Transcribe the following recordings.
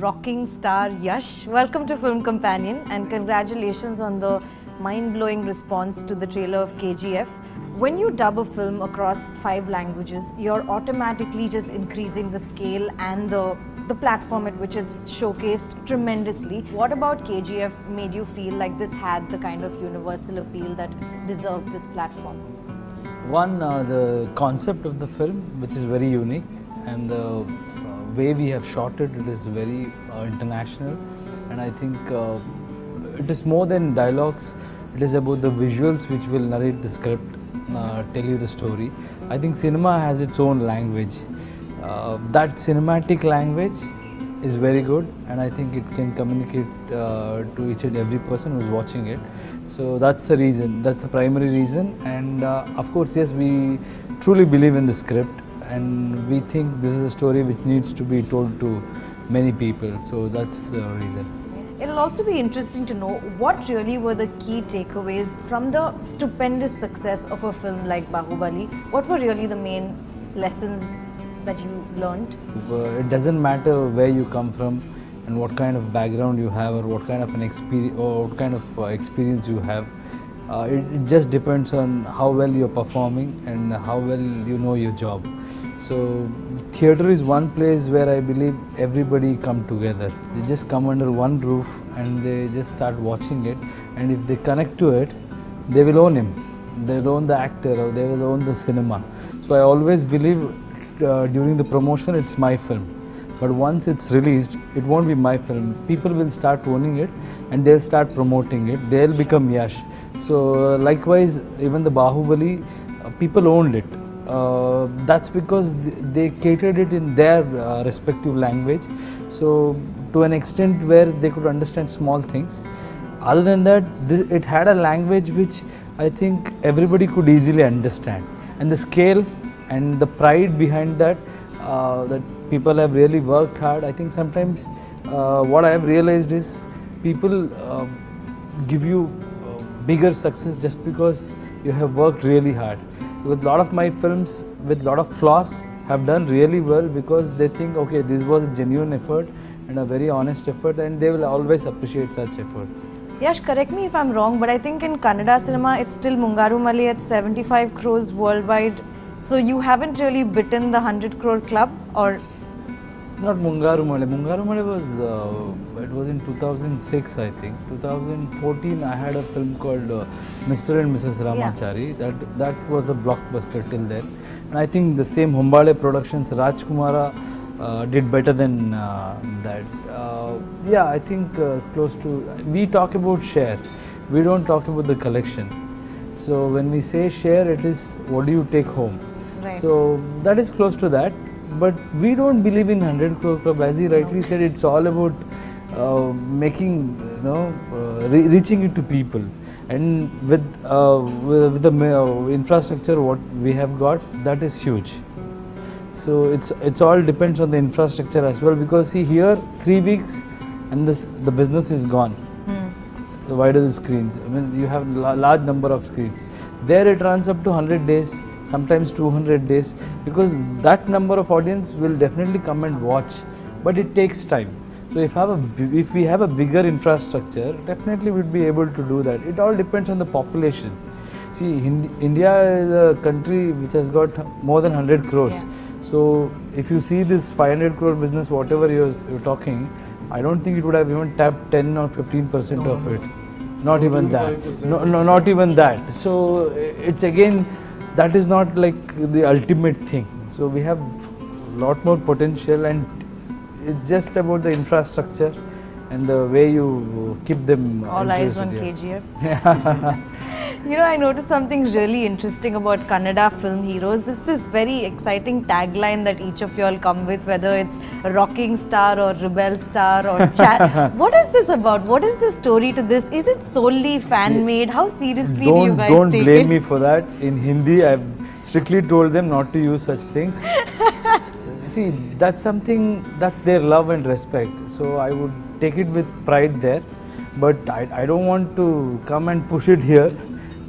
rocking star Yash. Welcome to Film Companion and congratulations on the mind-blowing response to the trailer of KGF. When you dub a film across 5 languages, you're automatically just increasing the scale and the platform at which it's showcased tremendously. What about KGF made you feel like this had the kind of universal appeal that deserved this platform? One, the concept of the film, which is very unique, and the way we have shot it, it is very international, and I think it is more than dialogues. It is about the visuals which will narrate the script, tell you the story. I think cinema has its own language. That cinematic language is very good, and I think it can communicate to each and every person who is watching it. So that's the reason, that's the primary reason, and of course, yes, we truly believe in the script, and we think this is a story which needs to be told to many people. So that's the reason. It'll also be interesting to know what really were the key takeaways from the stupendous success of a film like Bahubali. What were really the main lessons that you learned? It doesn't matter where you come from and what kind of background you have, or what kind of an experience, or what kind of experience you have. It just depends on how well you're performing and how well you know your job. So theatre is one place where I believe everybody come together. They just come under one roof and they just start watching it, and if they connect to it, they will own him. They will own the actor, or they will own the cinema. So I always believe during the promotion it's my film, but once it's released, it won't be my film. People will start owning it and they'll start promoting it. They'll become Yash. So likewise, even the Bahubali, people owned it. That's because they catered it in their respective language, so to an extent where they could understand small things. Other than that, it had a language which I think everybody could easily understand, and the scale and the pride behind that, that people have really worked hard. I think sometimes what I have realized is people give you bigger success just because you have worked really hard. Because a lot of my films with a lot of flaws have done really well because they think, okay, this was a genuine effort and a very honest effort, and they will always appreciate such effort. Yash, correct me if I'm wrong, but I think in Kannada cinema it's still Mungaru Mali at 75 crores worldwide. So you haven't really bitten the 100 crore club, or? Not Mungaru Male. Mungaru Male was, it was in 2006, I think. 2014, I had a film called Mr. and Mrs. Ramachari. Yeah. That was the blockbuster till then. And I think the same Humbale Productions, Rajkumara did better than that. Yeah, I think close to, we talk about share. We don't talk about the collection. So when we say share, it is what do you take home. Right. So that is close to that. But we don't believe in 100 crore club. As he rightly said, it's all about making, reaching it to people. And with the infrastructure what we have got, that is huge. So it's all depends on the infrastructure as well, because see here 3 weeks and the business is gone. The wider the screens, I mean you have large number of screens. There it runs up to 100 days, sometimes 200 days, because that number of audience will definitely come and watch, but it takes time. So if we have a bigger infrastructure, definitely we'd be able to do that. It all depends on the population. See, India is a country which has got more than 100 crores. Yeah. So if you see this 500 crore business, whatever you're talking, I don't think it would have even tapped 10 or 15% of it. Not even that. No, not even that. So it's again, that is not like the ultimate thing. So we have a lot more potential, and it's just about the infrastructure and the way you keep them. All eyes on KGF. You know, I noticed something really interesting about Kannada film heroes. This very exciting tagline that each of you all come with, whether it's a rocking star or rebel star or chat. What is this about? What is the story to this? Is it solely fan-made? How seriously do you guys take it? Don't blame me for that. In Hindi, I've strictly told them not to use such things. See, that's something, that's their love and respect. So I would take it with pride there. But I don't want to come and push it here.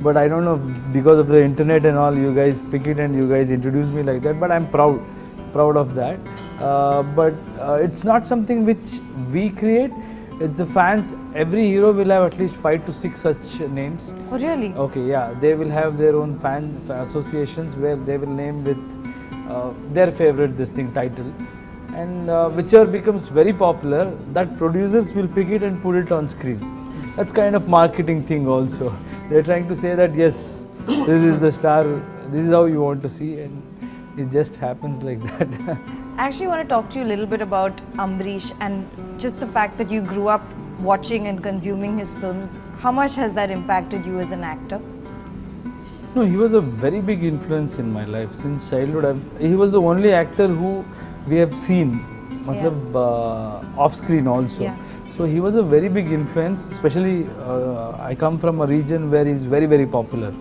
But I don't know, because of the internet and all, you guys pick it and you guys introduce me like that. But I'm proud proud of that. But it's not something which we create. It's the fans. Every hero will have at least 5 to 6 such names. Oh, really? Okay, yeah, they will have their own fan associations where they will name with their favorite title, and whichever becomes very popular, that producers will pick it and put it on screen. That's kind of marketing thing also. They're trying to say that yes, this is the star, this is how you want to see, and it just happens like that. I actually want to talk to you a little bit about Ambrish and just the fact that you grew up watching and consuming his films. How much has that impacted you as an actor? No, he was a very big influence in my life since childhood. He was the only actor who we have seen, off screen also. Yeah. So he was a very big influence. Especially, I come from a region where he's very, very popular.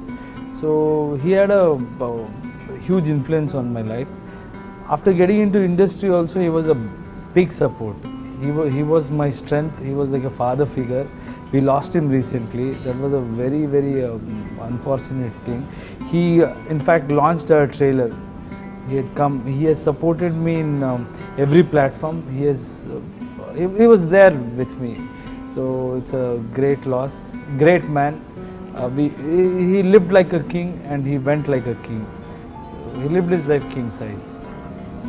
So he had a huge influence on my life. After getting into industry also, he was a big support. He was my strength. He was like a father figure. We lost him recently. That was a very, very unfortunate thing. He, in fact, launched a trailer. He has supported me in every platform. He was there with me. So it's a great loss. Great man. He lived like a king and he went like a king. He lived his life king size.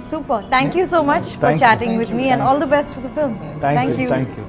Super. Thank you so much for Thank you. chatting with me, and all the best for the film. Thank you. Thank you.